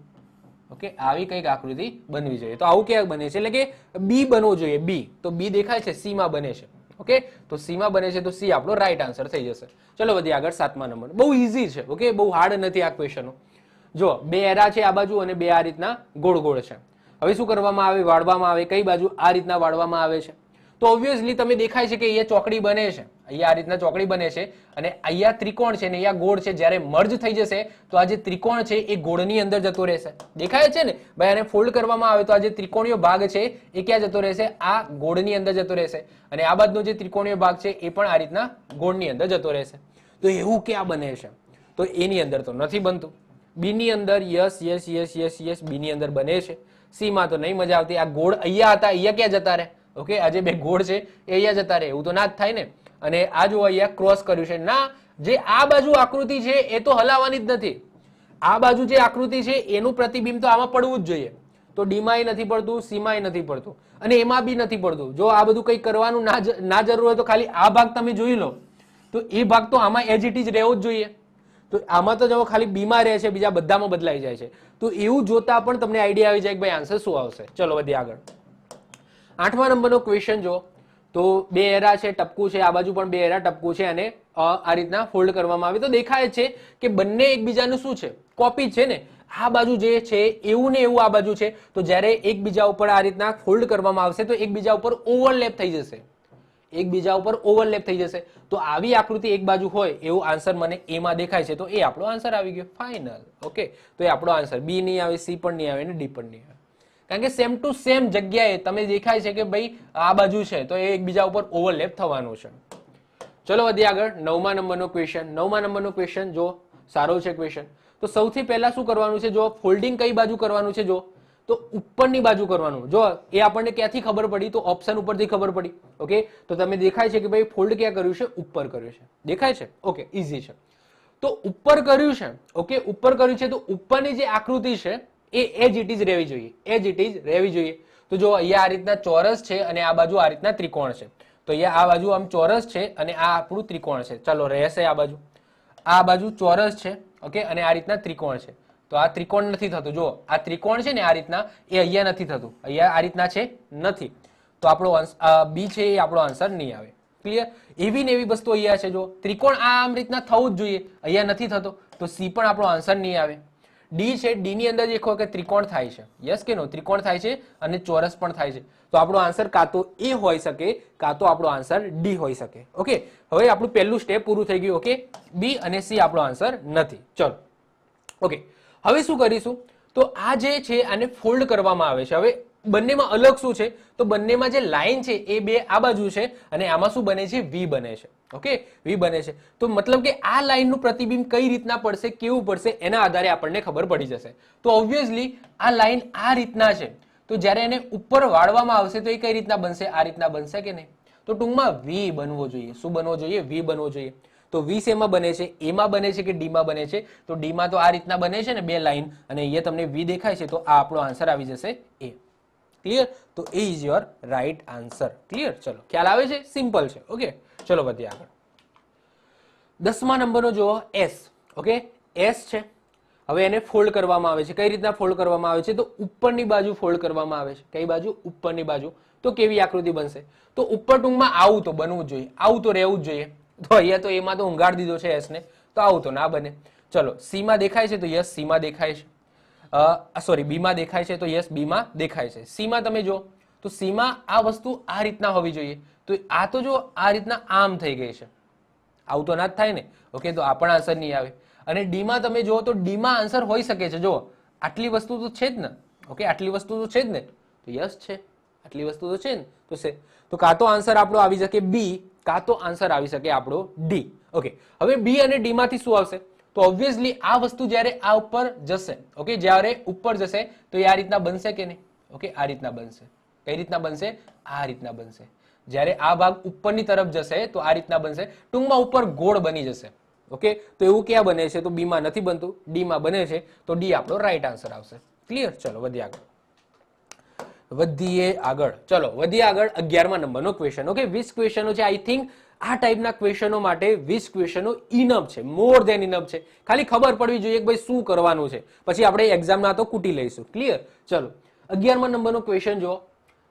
Speaker 1: ઓકે, આવી કઈક આકૃતિ બનવી જોઈએ. તો આવું ક્યાં બને છે? એટલે કે બી બનવો જોઈએ. બી, તો બી દેખાય છે, સી માં બને છે. ઓકે, તો સી માં બને છે, તો સી આપણો રાઈટ આન્સર થઈ જશે. ચલો વધીએ આગળ. સાતમા નંબર. બહુ ઈઝી છે. ઓકે, બહુ હાર્ડ નથી આ ક્વેશ્ચનો. જો બે એરા છે આ બાજુ અને બે આ રીતના ગોળ ગોળ છે. હવે શું કરવામાં આવે? વાળવામાં આવે. કઈ બાજુ? આ રીતના વાળવામાં આવે છે. તો ઓબ્વિયસલી તમે દેખાય છે કે અહીંયા ચોકડી બને છે, અહીંયા આ રીતના ચોકડી બને છે, અને અહીંયા ત્રિકોણ છે ને અહીંયા ગોળ છે. જ્યારે મર્જ થઈ જશે તો આ જે ત્રિકોણ છે એ ગોળની અંદર જતો રહેશે. દેખાય છે ને ભાઈ? આને ફોલ્ડ કરવામાં આવે તો આ જે ત્રિકોણીય ભાગ છે એ ક્યાં જતો રહેશે? આ ગોળની અંદર જતો રહેશે. અને આ બાજુનો જે ત્રિકોણીય ભાગ છે એ પણ આ રીતના ગોળની અંદર જતો રહેશે. તો એવું ક્યાં બને છે? તો એની અંદર તો નથી બનતું. બી ની અંદર yes yes yes yes yes B ની અંદર બને છે. સી માં તો નહીં મજા આવતી. આ ગોળ અહીંયા હતા, અહીંયા ક્યાં જતા રહે? ઓકે, આ જે બે ગોળ છે એ અહીંયા જતા રહે, એવું તો ના જ થાય ને. અને આ જો અહીંયા ક્રોસ કર્યું છે ના, જે આ બાજુ આકૃતિ છે એ તો હલાવવાની જ નથી. આ બાજુ જે આકૃતિ છે એનું પ્રતિબિંબ તો આમાં પડવું જ જોઈએ. તો ડી માં નથી પડતું, સી માં નથી પડતું, અને એમાં બી નથી પડતું. જો આ બધું કઈ કરવાનું ના જરૂર હોય તો ખાલી આ ભાગ તમે જોઈ લો, તો એ ભાગ તો આમાં એજ ઇટ ઇઝ રહેવો જ જોઈએ. તો આમાં તો જો ખાલી બી માં રહે છે, બીજા બધામાં બદલાઈ જાય છે. તો એવું જોતા પણ તમને આઈડિયા આવી જાય કે ભાઈ આન્સર શું આવશે. ચલો વધીએ આગળ. આઠમા નંબરનો ક્વેશ્ચન જો. તો બે એરા છે, ટપકું છે, આ બાજુ પણ બે એરા ટપકું છે, અને આ રીતના ફોલ્ડ કરવામાં આવે તો દેખાય છે કે બંને એકબીજાનું શું છે? કોપી છે ને. આ બાજુ જે છે એવું ને એવું આ બાજુ છે. તો જ્યારે એકબીજા ઉપર આ રીતના ફોલ્ડ કરવામાં આવશે તો એકબીજા ઉપર ઓવરલેપ થઈ જશે. એકબીજા ઉપર ઓવરલેપ થઈ જશે. તો આવી આકૃતિ એક બાજુ હોય એવું આન્સર મને એમાં દેખાય છે, તો એ આપણો આન્સર આવી ગયો ફાઇનલ. ઓકે, તો એ આપણો આન્સર. બી નહીં આવે, સી પણ નહીં આવે, અને ડી પણ નહીં આવે. કારણ કે સેમ ટુ સેમ જગ્યાએ તમે દેખાય છે કે ભાઈ આ બાજુ છે, તો એ એકબીજા ઉપર ઓવરલેપ થવાનું છે. ચલો વધીએ આગળ. નવમા નંબરનો ક્વેશ્ચન. નવમા નંબરનો ક્વેશ્ચન જો સારો છે ક્વેશ્ચન. તો સૌથી પહેલા શું કરવાનું છે? જો ફોલ્ડિંગ કઈ બાજુ કરવાનું છે? જો તો ઉપરની બાજુ કરવાનું. જો એ આપણને ક્યાંથી ખબર પડી? તો ઓપ્શન ઉપરથી ખબર પડી. ઓકે, તો તમે દેખાય છે કે ભાઈ ફોલ્ડ ક્યાં કર્યું છે? ઉપર કર્યું છે. દેખાય છે? ઓકે, ઈઝી છે. તો ઉપર કર્યું છે. ઓકે, ઉપર કર્યું છે, તો ઉપરની જે આકૃતિ છે એ એજ ઇટ ઇઝ રહેવી જોઈએ. એજ ઇટ ઇઝ રહેવી જોઈએ. તો જો અહીંયા આ રીતના ચોરસ છે અને આ બાજુ આ રીતના ત્રિકોણ છે. તો અહીંયા આ બાજુ આમ ચોરસ છે અને આ આપણું ત્રિકોણ છે. ચલો રહેશે આ બાજુ. આ બાજુ ચોરસ છે, ઓકે, અને આ રીતના ત્રિકોણ છે. તો આ ત્રિકોણ નથી થતું. જો આ ત્રિકોણ છે ને આ રીતના, એ અહીંયા નથી થતું. અહીંયા આ રીતના છે, નથી. તો આપણો બી છે એ આપણો આન્સર નહીં આવે. ક્લિયર? એવી ને એવી વસ્તુ અહીંયા છે. જો ત્રિકોણ આમ રીતના થવું જ જોઈએ, અહીંયા નથી થતો, તો સી પણ આપણો આન્સર નહીં આવે. ડી છે, ડી ની અંદર દેખો કે ત્રિકોણ થાય છે. યસ કે નો? ત્રિકોણ થાય છે અને ચોરસ પણ થાય છે. તો આપણો આન્સર કાં તો એ હોઈ શકે, કાં તો આપણો આન્સર ડી હોઈ શકે. ઓકે, હવે આપણું પહેલું સ્ટેપ પૂરું થઈ ગયું. ઓકે, બી અને સી આપણો આન્સર નથી. ચલો ઓકે, હવે શું કરીશું? તો આ જે છે આને ફોલ્ડ કરવામાં આવે છે. હવે બંનેમાં અલગ શું છે? તો બંનેમાં જે લાઈન છે એ બે આ બાજુ છે અને આમાં શું બને છે? વી બને છે. ઓકે, વી બને છે. તો મતલબ કે આ લાઈનનું પ્રતિબિંબ કઈ રીતના પડશે, કેવું પડશે, એના આધારે આપણને ખબર પડી જશે. તો ઓબ્વિયસલી આ લાઈન આ રીતના છે, તો જ્યારે એને ઉપર વાળવામાં આવશે તો એ કઈ રીતના બનશે? આ રીતના બનશે કે નહીં? તો ટૂંકમાં વી બનવો જોઈએ. શું બનવો જોઈએ? વી બનવો જોઈએ. તો વી શેમાં બને છે? એમાં બને છે કે ડી માં બને છે? તો ડી માં તો આ રીતના બને છે ને બે લાઈન, અને અહીંયા તમને વી દેખાય છે, તો આ આપણો આન્સર આવી જશે એ. ક્લિયર? તો A is your right answer. Clear? ચલો, ખ્યાલ આવે છે? સિમ્પલ છે. ઓકે, ચલો વધીએ આગળ. 10મા નંબરનો જુઓ એસ. ઓકે, એસ છે. હવે એને ફોલ્ડ કરવામાં આવે છે. કઈ રીતના ફોલ્ડ કરવામાં આવે છે? તો ઉપરની બાજુ ફોલ્ડ કરવામાં આવે છે. કઈ બાજુ? ઉપરની બાજુ. તો કેવી આકૃતિ બનશે? તો ઉપર ટૂંકમાં આવું તો બનવું જ જોઈએ, આવું તો રહેવું જ જોઈએ. તો અહીંયા તો એમાં તો ઊંઘાડી દીધો છે એસ ને, તો આવું તો ના બને. ચલો સી માં દેખાય છે તો યસ સી માં દેખાય છે, સોરી બી માં દેખાય છે તો યસ બી માં દેખાય છે. સી માં તમે જો તો સી માં આ વસ્તુ આ રીતના હોવી જોઈએ, તો આ તો જો આ રીતના આમ થઈ ગઈ છે, આવું તો ના જ થાય ને. ઓકે, તો આ પણ આન્સર નહીં આવે. અને ડી માં તમે જુઓ તો ડી માં આન્સર હોઈ શકે છે, જો આટલી વસ્તુ તો છે જ ને. ઓકે, આટલી વસ્તુ તો છે જ ને, તો યસ છે, આટલી વસ્તુ તો છે ને, તો છે. તો કાં તો આન્સર આપણો આવી શકે બી, કાં તો આન્સર આવી શકે આપણો ડી. ઓકે, હવે બી અને ડી માંથી શું આવશે? તો ઓબ્વિયસલી આ વસ્તુ જ્યારે આ ઉપર જશે, ઓકે, જ્યારે ઉપર જશે તો એ આ રીતના બનશે કે નહીં? ઓકે, આ રીતના બનશે. કઈ રીતના બનશે? આ રીતના બનશે. જ્યારે આ ભાગ ઉપરની તરફ જશે તો આ રીતના બનશે, ટૂંકમાં ઉપર ગોળ બની જશે. ઓકે, તો એવું ક્યાં બને છે? તો બી માં નથી બનતું, ડી માં બને છે, તો ડી આપણો રાઈટ આન્સર આવશે. ક્લિયર? ચલો વધીએ આગળ. ચલો વધીએ આગળ. 11મા નંબરનો ક્વેશ્ચન. ઓકે, 20 ક્વેશ્ચનો છે. આઈ થિંક આ ટાઈપના ક્વેશ્ચનો માટે 20 ક્વેશ્ચનો ઇનફ છે, મોર ધેન ઇનફ છે. ખાલી ખબર પડવી જોઈએ કે ભાઈ શું કરવાનું છે, પછી આપણે એક્ઝામના તો કૂટી લઈશું. ક્લિયર? ચલો 11મા નંબરનો ક્વેશ્ચન જો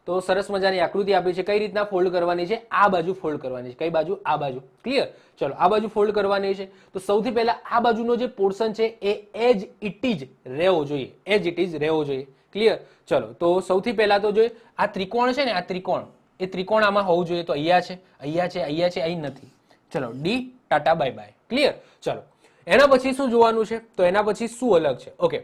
Speaker 1: તો સરસ મજાની આકૃતિ આપી છે. કઈ રીતના ફોલ્ડ કરવાની છે? આ બાજુ ફોલ્ડ કરવાની છે. કઈ બાજુ? આ બાજુ. ક્લિયર? ચલો આ બાજુ ફોલ્ડ કરવાની છે. તો સૌથી પહેલા આ બાજુનો જે પોર્શન છે એ એજ ઇટ ઇઝ રહેવો જોઈએ, એજ ઇટ ઇઝ રહેવો જોઈએ. ક્લિયર? ચલો તો સૌથી પહેલા તો જોઈએ આ ત્રિકોણ છે ને, આ ત્રિકોણ, એ ત્રિકોણ આમાં હોવું જોઈએ. તો અહીંયા છે, અહીંયા છે, અહીંયા છે, અહીં નથી. ચલો D Tata bye bye. Clear? ચલો એના પછી શું જોવાનું છે? તો એના પછી શું અલગ છે? ઓકે,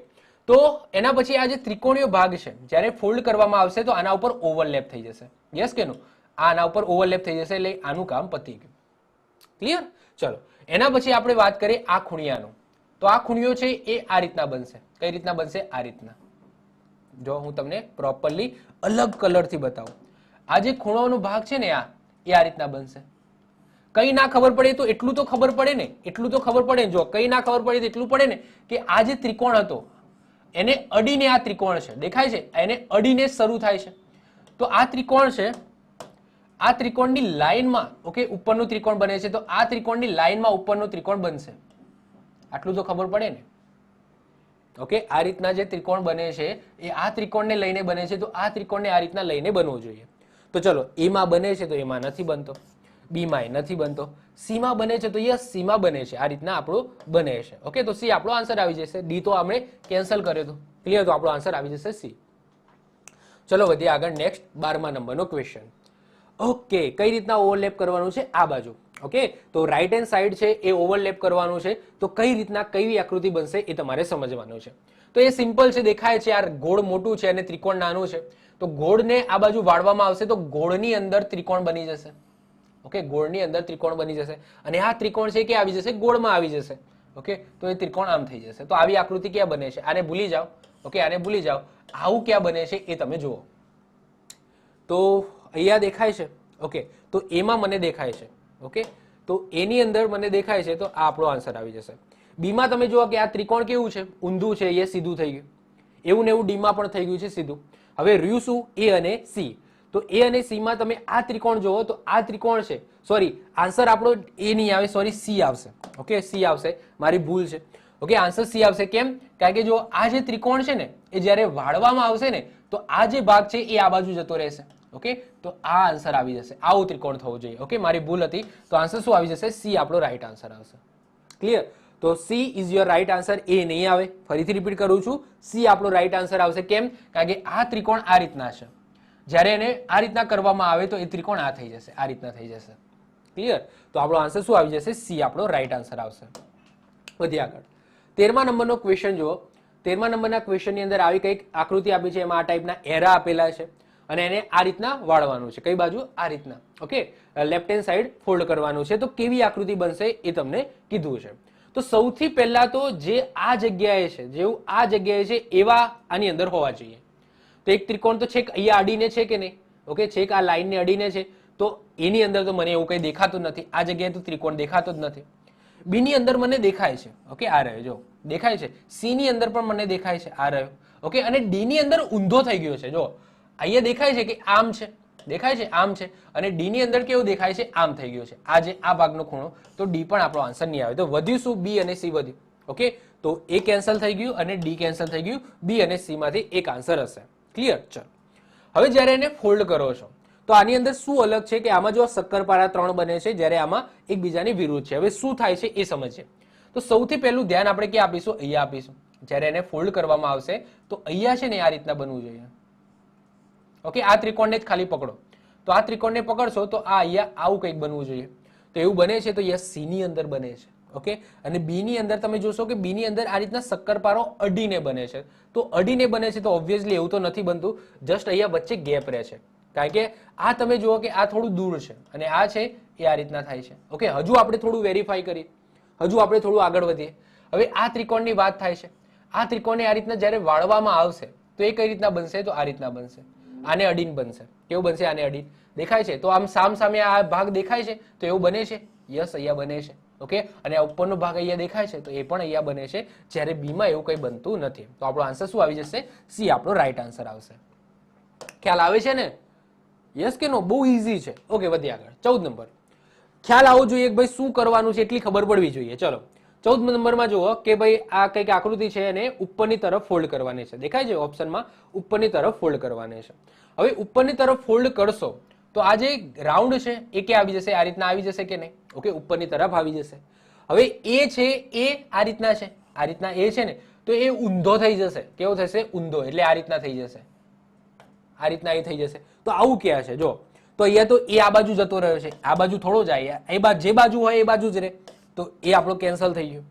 Speaker 1: તો એના પછી આ જે ત્રિકોણીય ભાગ છે જ્યારે ફોલ્ડ કરવામાં આવશે તો આના ઉપર ઓવરલેપ થઈ જશે. યસ કે નો? આના ઉપર ઓવરલેપ થઈ જશે એટલે આનું કામ પતી ગયું. ક્લિયર? ચલો એના પછી આપણે વાત કરીએ આ ખૂણિયાનો. તો આ ખૂણિયો છે એ આ રીતના બનશે. કઈ રીતના બનશે? આ રીતના. જો હું તમને પ્રોપરલી અલગ કલરથી બતાવું. આ જે ખૂણાનો ભાગ છે ને એ આ રીતના બનશે. કઈ ના ખબર પડે તો એટલું તો ખબર પડે ને, એટલું તો ખબર પડે. જો કઈ ના ખબર પડે તો એટલું પડે ને કે આ જે ત્રિકોણ હતો એને અડીને આ ત્રિકોણ છે, દેખાય છે? એને અડીને શરૂ થાય છે. તો આ ત્રિકોણ છે, આ ત્રિકોણની લાઈનમાં, ઓકે, ઉપરનું ત્રિકોણ બને છે, તો આ ત્રિકોણની લાઈનમાં ઉપરનું ત્રિકોણ બનશે. આટલું તો ખબર પડે ને. ઓકે, આ રીતના જે ત્રિકોણ બને છે એ આ ત્રિકોણને લઈને બને છે, તો આ ત્રિકોણને આ રીતના લઈને બનવો જોઈએ. તો ચલો એમાં બને છે તો એમાં નથી બનતો, બી માં નથી બનતો, સી માં બને છે તો યસ સી માં બને છે. આ રીતના આપણું બને છે. ઓકે, તો સી આપણો આન્સર આવી જશે. ડી તો આપણે કેન્સલ કર્યો હતો. ક્લિયર? તો આપણો આન્સર આવી જશે સી. ચલો વધીએ આગળ. નેક્સ્ટ 12મા નંબરનો ક્વેશ્ચન. ઓકે, કઈ રીતના ઓવરલેપ કરવાનું છે? આ બાજુ. ઓકે, તો રાઈટ હેન્ડ સાઈડ છે એ ઓવરલેપ કરવાનું છે. તો કઈ રીતના કઈ આકૃતિ બનશે એ તમારે સમજવાનું છે. તો એ સિમ્પલ છે, દેખાય છે. આ ગોળ મોટું છે અને ત્રિકોણ નાનું છે, તો ગોળને આ બાજુ વાળવામાં આવશે તો ગોળની અંદર ત્રિકોણ બની જશે. ઓકે, ગોળની અંદર ત્રિકોણ બની જશે અને આ ત્રિકોણ છે કે આવી જશે, ગોળમાં આવી જશે. ઓકે, તો એ ત્રિકોણ આમ થઈ જશે. તો આવી આકૃતિ ક્યાં બને છે? આને ભૂલી જાઓ. ઓકે, આને ભૂલી જાઓ. આવું ક્યાં બને છે એ તમે જુઓ. તો અહીંયા દેખાય છે. ઓકે, તો એમાં મને દેખાય છે. ઓકે, તો એની અંદર મને દેખાય છે, તો આ આપણો આન્સર આવી જશે. બી માં તમે જુઓ કે આ ત્રિકોણ કેવું છે? ઊંધું છે, એ સીધું થઈ ગયું. એવું ને એવું ડી માં પણ થઈ ગયું છે સીધું. હવે રહ્યું શું? એ અને સી. તો એ અને સી માં તમે આ ત્રિકોણ જુઓ તો આ ત્રિકોણ છે, સોરી આન્સર આપણો એ નહીં આવે, સોરી સી આવશે. ઓકે, સી આવશે, મારી ભૂલ છે. ઓકે, આન્સર સી આવશે. કેમ? કારણ કે જો આ જે ત્રિકોણ છે ને એ જ્યારે વાળવામાં આવશે ને તો આ જે ભાગ છે એ આ બાજુ જતો રહેશે. ઓકે, તો આ આન્સર આવી જશે. આવું ત્રિકોણ થવું જોઈએ. ઓકે, મારી ભૂલ હતી. તો આન્સર શું આવી જશે? સી આપણો રાઈટ આન્સર આવશે. ક્લિયર? તો C is your right answer. A નહીં આવે. ફરીથી રિપીટ કરું છું, સી આપણો રાઈટ આન્સર આવશે. કેમ? કારણ કે આ ત્રિકોણ આ રીતના છે. જ્યારે એને આ રીતના કરવામાં આવે તો એ ત્રિકોણ આ થઈ જશે, આ રીતના થઈ જશે. ક્લિયર? તો આપણો આન્સર શું આવી જશે? સી આપણો રાઈટ આન્સર આવશે. વધીએ આગળ. 13મા નંબરનો ક્વેશ્ચન જુઓ. 13મા નંબરના ક્વેશ્ચનની અંદર આવી કંઈક આકૃતિ આપી છે, એમાં આ ટાઈપના એરા આપેલા છે અને એને આ રીતના વાળવાનું છે. કઈ બાજુ? આ રીતના. Okay, left hand side fold કરવાનું છે. તો કેવી આકૃતિ બનશે એ તમને કીધું છે. તો સૌથી પહેલા તો જે આ જગ્યાએ છે, જેવું આ જગ્યાએ છે એવા આની અંદર હોવા જોઈએ. તો એક ત્રિકોણ તો છેક અહીંયા અડીને છે કે નહીં? ઓકે, છેક આ લાઈનને અડીને છે, તો એની અંદર તો મને એવું કંઈ દેખાતું નથી. આ જગ્યાએ તો ત્રિકોણ દેખાતો જ નથી. બી ની અંદર મને દેખાય છે. ઓકે, આ રહ્યો, જો દેખાય છે. સી ની અંદર પણ મને દેખાય છે, આ રહ્યો. ઓકે, અને ડી ની અંદર ઊંધો થઈ ગયો છે. જો અહીંયા દેખાય છે કે આમ છે, દેખાય છે આમ છે, અને ડી ની અંદર કેવું દેખાય છે? આમ થઈ ગયો છે. આ જે આ ભાગનો ખૂણો, તો ડી પણ આપણો આન્સર નહીં આવે. તો વધ્યું શું? બી અને સી વધ્યું. ઓકે, તો એ કેન્સલ થઈ ગયું અને ડી કેન્સલ થઈ ગયું. બી અને સી માંથી એક આન્સર હશે. ક્લિયર? ચલો હવે જ્યારે એને ફોલ્ડ કરો છો તો આની અંદર શું અલગ છે કે આમાં જો શક્કરપારા 3 બને છે, જ્યારે આમાં એકબીજાની વિરુદ્ધ છે. હવે શું થાય છે એ સમજીએ. તો સૌથી પહેલું ધ્યાન આપણે ક્યાં આપીશું? અહીંયા આપીશું. જ્યારે એને ફોલ્ડ કરવામાં આવશે તો અહીંયા છે ને આ રીતના બનવું જોઈએ. ઓકે, આ ત્રિકોણને જ ખાલી પકડો. તો આ ત્રિકોણને પકડશો તો આ અહીંયા આવું કંઈક બનવું જોઈએ. તો એવું બને છે તો અહીંયા સી ની અંદર બને છે. ઓકે, અને બી ની અંદર તમે જોશો કે બી ની અંદર આ રીતના શક્કરપારો અડીને બને છે. તો અડીને બને છે તો ઓબ્વિયસલી એવું તો નથી બનતું, જસ્ટ અહીંયા વચ્ચે ગેપ રહે છે. કારણ કે આ તમે જુઓ કે આ થોડું દૂર છે અને આ છે એ આ રીતના થાય છે. ઓકે, હજુ આપણે થોડું વેરીફાઈ કરીએ, હજુ આપણે થોડું આગળ વધીએ. હવે આ ત્રિકોણની વાત થાય છે. આ ત્રિકોણને આ રીતના જ્યારે વાળવામાં આવશે તો એ કઈ રીતના બનશે? તો આ રીતના બનશે. આને અડીને બનશે. કેવું બનશે? આને અડીને દેખાય છે. તો આમ સામ સામે આ ભાગ દેખાય છે તો એવું બને છે? યસ, અહીંયા બને છે. ઓકે, અને આ ઉપરનો ભાગ અહીંયા દેખાય છે તો એ પણ અહીંયા બને છે. જ્યારે બી માં એવું કંઈ બનતું નથી. તો આપણો આન્સર શું આવી જશે? સી આપણો રાઈટ આન્સર આવશે. ખ્યાલ આવે છે ને? યસ કે નો? બહુ ઇઝી છે. ઓકે, વધીએ આગળ. 14 નંબર. ખ્યાલ આવવો જોઈએ કે ભાઈ શું કરવાનું છે એટલી ખબર પડવી જોઈએ. ચલો 14 નંબરમાં જુઓ કે ભાઈ આ કંઈક આકૃતિ છે અને ઉપરની તરફ ફોલ્ડ કરવાની છે. દેખાય છે ઓપ્શનમાં? ઉપરની તરફ ફોલ્ડ કરવાની છે. હવે ઉપરની તરફ ફોલ્ડ કરશો તો આ જે રાઉન્ડ છે એ ક્યાં આવી જશે? આ રીતના આવી જશે કે નહીં? ઓકે, ઉપરની તરફ આવી જશે. હવે એ છે એ આ રીતના છે, આ રીતના એ છે ને તો એ ઊંધો થઈ જશે. કેવો થશે? ઊંધો. એટલે આ રીતના થઈ જશે, આ રીતના એ થઈ જશે. તો આવું ક્યાં છે? જો તો અહીંયા તો એ આ બાજુ જતો રહ્યો છે, આ બાજુ થોડો જાય, એ જે બાજુ હોય એ બાજુ જ રહે. તો એ આપણો કેન્સલ થઈ ગયો.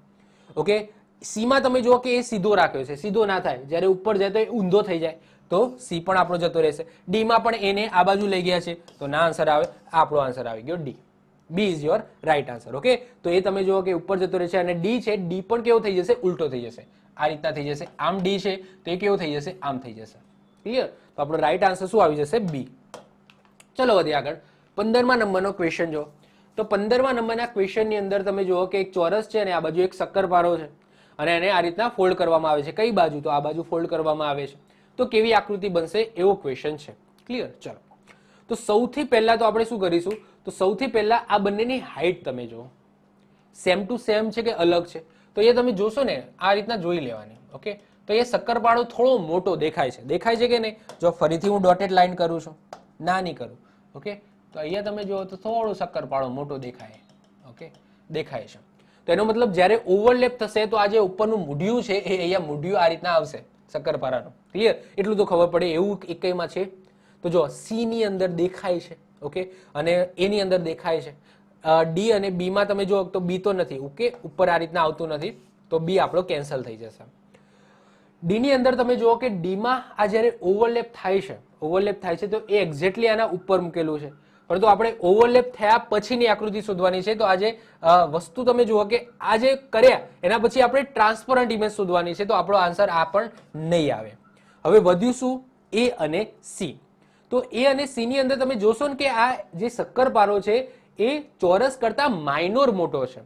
Speaker 1: ઓકે, સી માં તમે જુઓ કે એ સીધો રાખ્યો છે, સીધો ના થાય. જ્યારે ઉપર જાય તો એ ઊંધો થઈ જાય તો સી પણ આપણો જતો રહેશે. ડી માં પણ એને આ બાજુ લઈ ગયા છે તો ના આન્સર આવે. આપણો આન્સર આવી ગયો D. B is your right answer. Okay, તો એ તમે જુઓ કે ઉપર જતો રહેશે અને ડી છે, ડી પણ કેવો થઈ જશે? ઉલટો થઈ જશે. આ રીતના થઈ જશે. આમ ડી છે તો એ કેવો થઈ જશે? આમ થઈ જશે. ક્લિયર? તો આપણો રાઈટ આન્સર શું આવી જશે? બી. ચલો વધીએ આગળ. 15મા નંબરનો ક્વેશ્ચન જો. તો 15મા નંબરના ક્વેશ્ચનની અંદર તમે જુઓ કે એક ચોરસ છે અને આ બાજુ એક શક્કરપારો છે અને એને આ રીતના ફોલ્ડ કરવામાં આવે છે. કઈ બાજુ? તો આ બાજુ ફોલ્ડ કરવામાં આવે છે. તો કેવી આકૃતિ બનશે એવો ક્વેશ્ચન છે. ક્લિયર? ચલો, તો સૌથી પહેલા તો આપણે શું કરીશું? તો સૌથી પહેલા આ બંનેની હાઈટ તમે જુઓ, સેમ ટુ સેમ છે કે અલગ છે? તો એ તમે જોશો ને આ રીતના જોઈ લેવાની. ઓકે, તો એ શક્કરપારો થોડો મોટો દેખાય છે. દેખાય છે કે નહીં? જો ફરીથી હું ડોટેડ લાઈન કરું છું, ના નહીં કરું. ઓકે, તો અહીંયા તમે જુઓ તો થોડો શક્કરપારો મોટો દેખાય. ઓકે, દેખાય છે. તો એનો મતલબ જ્યારે ઓવરલેપ થશે તો આ જે ઉપરનું મૂઢિયું છે એ અહીંયા મૂઢિયું આ રીતના આવશે શક્કરપારાનું. ક્લિયર? એટલું તો ખબર પડે. એવું એકમાં છે તો જો સી ની અંદર દેખાય છે. ઓકે, અને એની અંદર દેખાય છે. ડી અને બી માં તમે જુઓ તો બી તો નથી. ઓકે, ઉપર આ રીતના આવતું નથી તો બી આપણો કેન્સલ થઈ જશે. ડી ની અંદર તમે જુઓ કે ડી માં આ જ્યારે ઓવરલેપ થાય છે તો એ એક્ઝેક્ટલી આના ઉપર મૂકેલું છે. પરંતુ આપણે ઓવરલેપ થયા પછીની આકૃતિ શોધવાની છે. તો આ જે વસ્તુ તમે જુઓ કે આ જે કર્યા એના પછી આપણે ટ્રાન્સપરન્ટ ઇમેજ શોધવાની છે. તો આપણો આન્સર આ પણ નહીં આવે. હવે વધ્યું શું? એ અને સી. તો એ અને સી ની અંદર તમે જોશો ને કે આ જે શક્કરપારો છે એ ચોરસ કરતા માઇનોર મોટો છે,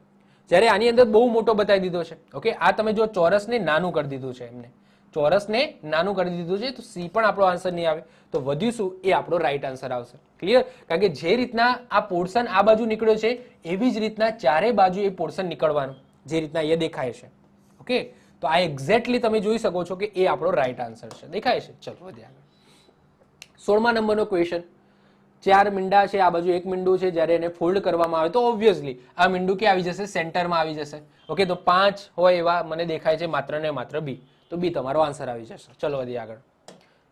Speaker 1: જ્યારે આની અંદર બહુ મોટો બતાવી દીધો છે. ઓકે, આ તમે જો ચોરસને નાનું કરી દીધું છે, એમને ચોરસને નાનું કરી દીધું છે. તો સી પણ આપણો આન્સર નહીં આવે. તો વધ્યું શું? એ આપણો રાઈટ આન્સર આવશે. ક્લિયર? કારણ કે જે રીતના આ પોર્શન આ બાજુ નીકળ્યો છે એવી જ રીતના ચારે બાજુ એ પોર્શન નીકળવાનું જે રીતના એ દેખાય છે. ઓકે, તો આ એક્ઝેક્ટલી તમે જોઈ શકો છો કે એ આપણો રાઈટ આન્સર છે. દેખાય છે? ચલો વધીએ આગળ. 16મા નંબરનો ક્વેશ્ચન. 4 મીંડા છે, આ બાજુ એક મીંડું છે. જ્યારે એને ફોલ્ડ કરવામાં આવે તો ઓબ્વિયસલી આ મીંડું ક્યાં આવી જશે? સેન્ટરમાં આવી જશે. ઓકે, તો 5 હોય એવા મને દેખાય છે માત્ર ને માત્ર બી. તો બી તમારો આન્સર આવી જશે. ચલો વધીએ આગળ.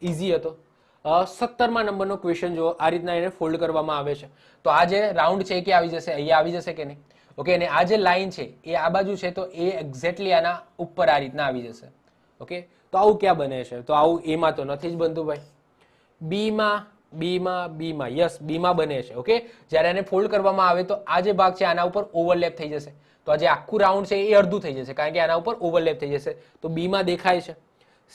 Speaker 1: ઇઝી હતો. 17મા નંબરનો ક્વેશ્ચન જો. આ રીતના એને ફોલ્ડ કરવામાં આવે છે તો આ જે રાઉન્ડ છે એ ક્યાં આવી જશે? અહીંયા આવી જશે કે નહીં? ઓકે, અને આ જે લાઈન છે એ આ બાજુ છે તો એ એક્ઝેક્ટલી આના ઉપર આ રીતના આવી જશે. ઓકે, તો આવું ક્યાં બને છે? તો આવું એમાં તો નથી જ બનતું ભાઈ. બીમાં યસ, બીમાં બને છે. ઓકે, જ્યારે એને ફોલ્ડ કરવામાં આવે તો આ જે ભાગ છે આના ઉપર ઓવરલેપ થઈ જશે. તો આ જે આખું રાઉન્ડ છે એ અડધું થઈ જશે કારણ કે આના ઉપર ઓવરલેપ થઈ જશે. તો બીમાં દેખાય છે,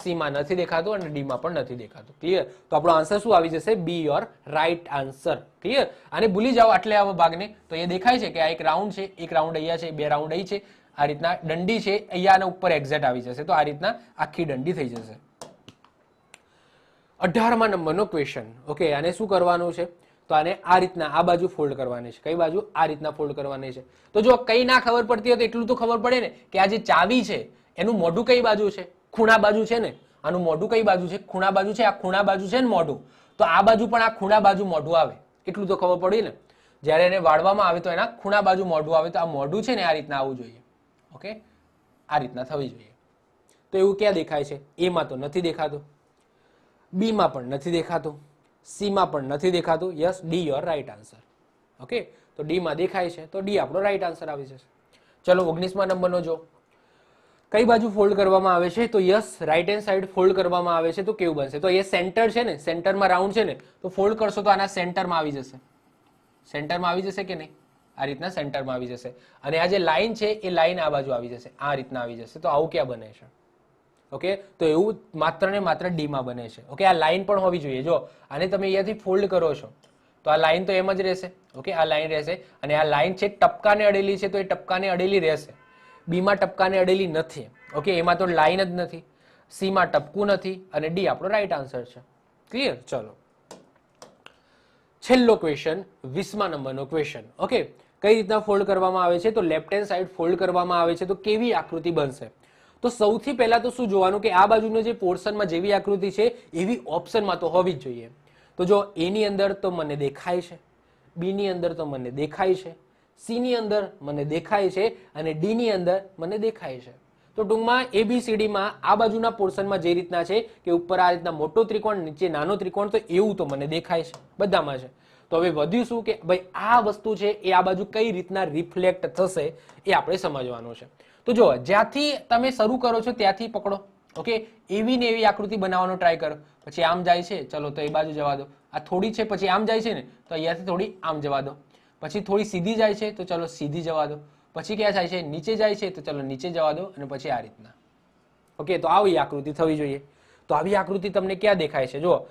Speaker 1: સીમાં નથી દેખાતું અને ડીમાં પણ નથી દેખાતું. ક્લિયર? તો આપણો આન્સર શું આવી જશે? બી યોર રાઈટ આન્સર. ક્લિયર? આને ભૂલી જાઓ આટલે આવા ભાગને. તો એ દેખાય છે કે આ એક રાઉન્ડ છે, એક રાઉન્ડ અહીંયા છે, બે રાઉન્ડ અહીં છે. આ રીતના દંડી છે અહીંયા આના ઉપર એક્ઝેક્ટ આવી જશે. તો આ રીતના આખી દંડી થઈ જશે. 18મા નંબરનો ક્વેશ્ચન. ઓકે, આને શું કરવાનું છે? તો આને આ રીતના આ બાજુ ફોલ્ડ કરવાની છે. કઈ બાજુ? આ રીતના ફોલ્ડ કરવાની છે. તો જો કઈ ના ખબર પડતી હોય તો એટલું તો ખબર પડે ને કે આ જે ચાવી છે એનું મોઢું કઈ બાજુ છે? ખૂણા બાજુ છે ને. આનું મોઢું કઈ બાજુ છે? ખૂણા બાજુ છે. આ ખૂણા બાજુ છે ને મોઢું. તો આ બાજુ પણ આ ખૂણા બાજુ મોઢું આવે. એટલું તો ખબર પડી ને. જ્યારે એને વાળવામાં આવે તો એના ખૂણા બાજુ મોઢું આવે. તો આ મોઢું છે ને આ રીતના આવવું જોઈએ. ઓકે, આ રીતના થવી જોઈએ. તો એવું ક્યાં દેખાય છે? એ માં તો નથી દેખાતું, બી માં પણ નથી દેખાતું, સી માં પણ નથી દેખાતું. Yes, D your right answer. Okay, તો ડી માં દેખાય છે તો ડી આપણો રાઈટ આન્સર આવી જશે. ચલો 19મા નંબરનો જો, કઈ બાજુ ફોલ્ડ કરવામાં આવે છે? તો yes, right hand side fold કરવામાં આવે છે. તો કેવું બનશે? તો એ સેન્ટર છે ને, સેન્ટરમાં રાઉન્ડ છે ને, તો ફોલ્ડ કરશો તો આના સેન્ટરમાં આવી જશે. સેન્ટરમાં આવી જશે કે નહીં? આ રીતના સેન્ટરમાં આવી જશે. અને આ જે લાઈન છે એ લાઈન આ બાજુ આવી જશે, આ રીતના આવી જશે. તો આવું ક્યાં બને છે? ઓકે, તો એવું માત્ર ને માત્ર ડી માં બને છે. ઓકે, આ લાઈન પણ હોવી જોઈએ. જો આને તમે અહીંયાથી ફોલ્ડ કરો છો તો આ લાઈન તો એમ જ રહેશે. ઓકે, આ લાઈન રહેશે અને આ લાઈન છે ટપકાને અડેલી છે, તો એ ટપકાને અડેલી રહેશે. બી માં ટપકાને અડેલી નથી. ઓકે, એમાં તો લાઈન જ નથી. સી માં ટપકું નથી અને ડી આપણો રાઈટ આન્સર છે. ક્લિયર? ચલો છેલ્લો ક્વેશ્ચન, 20મા નંબરનો ક્વેશ્ચન. ઓકે, કઈ રીતના ફોલ્ડ કરવામાં આવે છે? તો લેફ્ટ હેન્ડ સાઈડ ફોલ્ડ કરવામાં આવે છે. તો કેવી આકૃતિ બનશે? તો સૌથી પહેલા તો શું જોવાનું કે આ બાજુનો જે પોર્શનમાં જેવી આકૃતિ છે એવી ઓપ્શનમાં તો હોવી જ જોઈએ. તો જો એ ની અંદર તો મને દેખાય છે, બી ની અંદર તો મને દેખાય છે, સી ની અંદર મને દેખાય છે અને ડી ની અંદર મને દેખાય છે. તો ટૂંકમાં ABCDમાં આ બાજુના પોર્શનમાં જે રીતના છે કે ઉપર આ રીતના મોટો ત્રિકોણ, નીચે નાનો ત્રિકોણ, તો એવું તો મને દેખાય છે, બધામાં છે. તો હવે વધ્યું શું કે ભાઈ આ વસ્તુ છે એ આ બાજુ કઈ રીતના રિફ્લેક્ટ થશે એ આપણે સમજવાનું છે. તો જો જ્યાંથી તમે શરૂ કરો છો ત્યાંથી પકડો. ઓકે, એવી ને એવી આકૃતિ બનાવવાનો ટ્રાય કરો. પછી આમ જાય છે, ચલો તો એ બાજુ જવા દો. આ થોડી છે, પછી આમ જાય છે ને, તો અહીંયાથી થોડી આમ જવા દો. પછી થોડી સીધી જાય છે, તો ચલો સીધી જવા દો. પછી ક્યાં જાય છે? નીચે જાય છે, તો ચલો નીચે જવા દો. અને પછી આ રીતના. ઓકે, તો આવી આકૃતિ થવી જોઈએ. તો આવી આકૃતિ તમને ક્યાં દેખાય છે? જો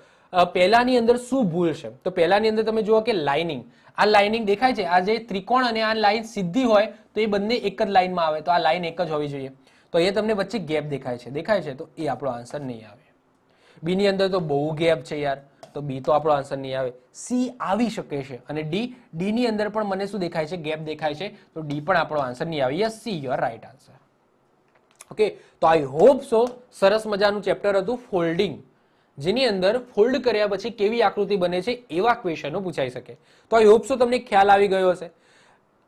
Speaker 1: પહેલાની અંદર શું ભૂલ છે? તો પહેલાની અંદર તમે જુઓ કે લાઇનિંગ, આ લાઇનિંગ દેખાય છે. આ જે ત્રિકોણ અને આ લાઈન સીધી હોય તો એ બંને એક જ લાઈનમાં આવે. તો આ લાઈન એક જ હોવી જોઈએ. તો એ તમને વચ્ચે ગેપ દેખાય છે, દેખાય છે, તો એ આપણો આન્સર નહીં આવે. બી ની અંદર તો બહુ ગેપ છે યાર, તો બી તો આપણો આન્સર નહીં આવે. સી આવી શકે છે અને ડી ની અંદર પણ મને શું દેખાય છે? ગેપ દેખાય છે. તો ડી પણ આપણો આન્સર નહીં આવે. Yes, C your right answer. Okay, તો આઈ હોપ સો સરસ મજાનું ચેપ્ટર હતું ફોલ્ડિંગ, જેની અંદર ફોલ્ડ કર્યા પછી કેવી આકૃતિ બને છે એવા ક્વેશ્ચનો પૂછાઈ શકે. તો આઈ હોપ સો તમને ખ્યાલ આવી ગયો હશે.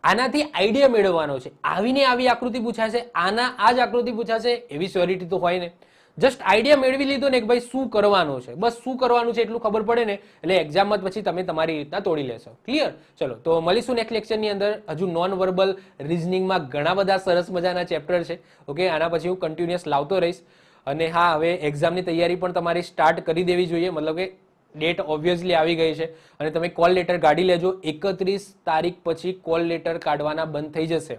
Speaker 1: આનાથી આઈડિયા મેળવવાનો છે. આવીને આવી આકૃતિ પૂછાશે, આના આ જ આકૃતિ પૂછાશે એવી શ્યોરિટી તો હોય ને. જસ્ટ આઈડિયા મેળવી લીધો ને કે ભાઈ શું કરવાનું છે, બસ શું કરવાનું છે એટલું ખબર પડે ને, એટલે એક્ઝામમાં પછી તમે તમારી રીતના તોડી લેશો. ક્લિયર? ચલો તો મળીશું નેક્સ્ટ લેક્ચરની અંદર. હજુ નોન વર્બલ રિઝનિંગમાં ઘણા બધા સરસ મજાના ચેપ્ટર છે. ઓકે, આના પછી હું કન્ટિન્યુઅસ લાવતો રહીશ. અને હા, હવે એક્ઝામની તૈયારી પણ તમારી સ્ટાર્ટ કરી દેવી જોઈએ. મતલબ કે ડેટ ઓબ્વિયસલી આવી ગઈ છે અને તમે કોલ લેટર કાઢી લેજો. 31 તારીખ પછી કોલ લેટર કાઢવાના બંધ થઈ જશે.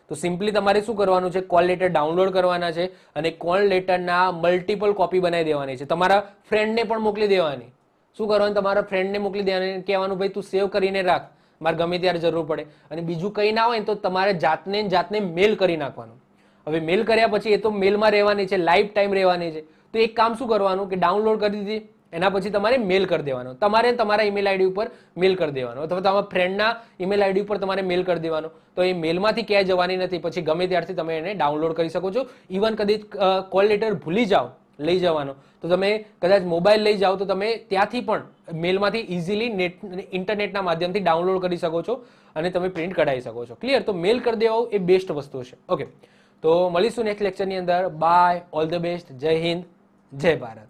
Speaker 1: તો સિમ્પલી તમારે શું કરવાનું છે? કોલ લેટર ડાઉનલોડ કરવાના છે અને કોલ લેટરના મલ્ટિપલ કોપી બનાવી દેવાની છે. તમારા ફ્રેન્ડને પણ મોકલી દેવાની. શું કરવાનું? તમારા ફ્રેન્ડને મોકલી દેવાની, કહેવાનું ભાઈ તું સેવ કરીને રાખ, મારે ગમે ત્યારે જરૂર પડે. અને બીજું કંઈ ના હોય તો તમારે જાતને મેલ કરી નાખવાનું. હવે મેલ કર્યા પછી એ તો મેલમાં રહેવાની છે, લાઈફ ટાઈમ રહેવાની છે. તો એક કામ શું કરવાનું કે ડાઉનલોડ કરી દીધી, એના પછી તમારે મેલ કરી દેવાનો. તમારે તમારા ઈમેલ આઈડી ઉપર મેલ કરી દેવાનો, અથવા તમારા ફ્રેન્ડના ઈમેલ આઈડી ઉપર તમારે મેલ કરી દેવાનો. તો એ મેલમાંથી ક્યાંય જવાની નથી. પછી ગમે ત્યારથી તમે એને ડાઉનલોડ કરી શકો છો. ઇવન કદાચ કોલ લેટર ભૂલી જાઓ લઈ જવાનો, તો તમે કદાચ મોબાઈલ લઈ જાઓ તો તમે ત્યાંથી પણ મેલમાંથી ઇઝીલી ઇન્ટરનેટના માધ્યમથી ડાઉનલોડ કરી શકો છો અને તમે પ્રિન્ટ કઢાવી શકો છો. ક્લિયર? તો મેલ કરી દેવો એ બેસ્ટ વસ્તુ છે. ઓકે, તો મળીશું નેક્સ્ટ લેક્ચરની અંદર. બાય, ઓલ ધ બેસ્ટ, જય હિન્દ, જય ભારત.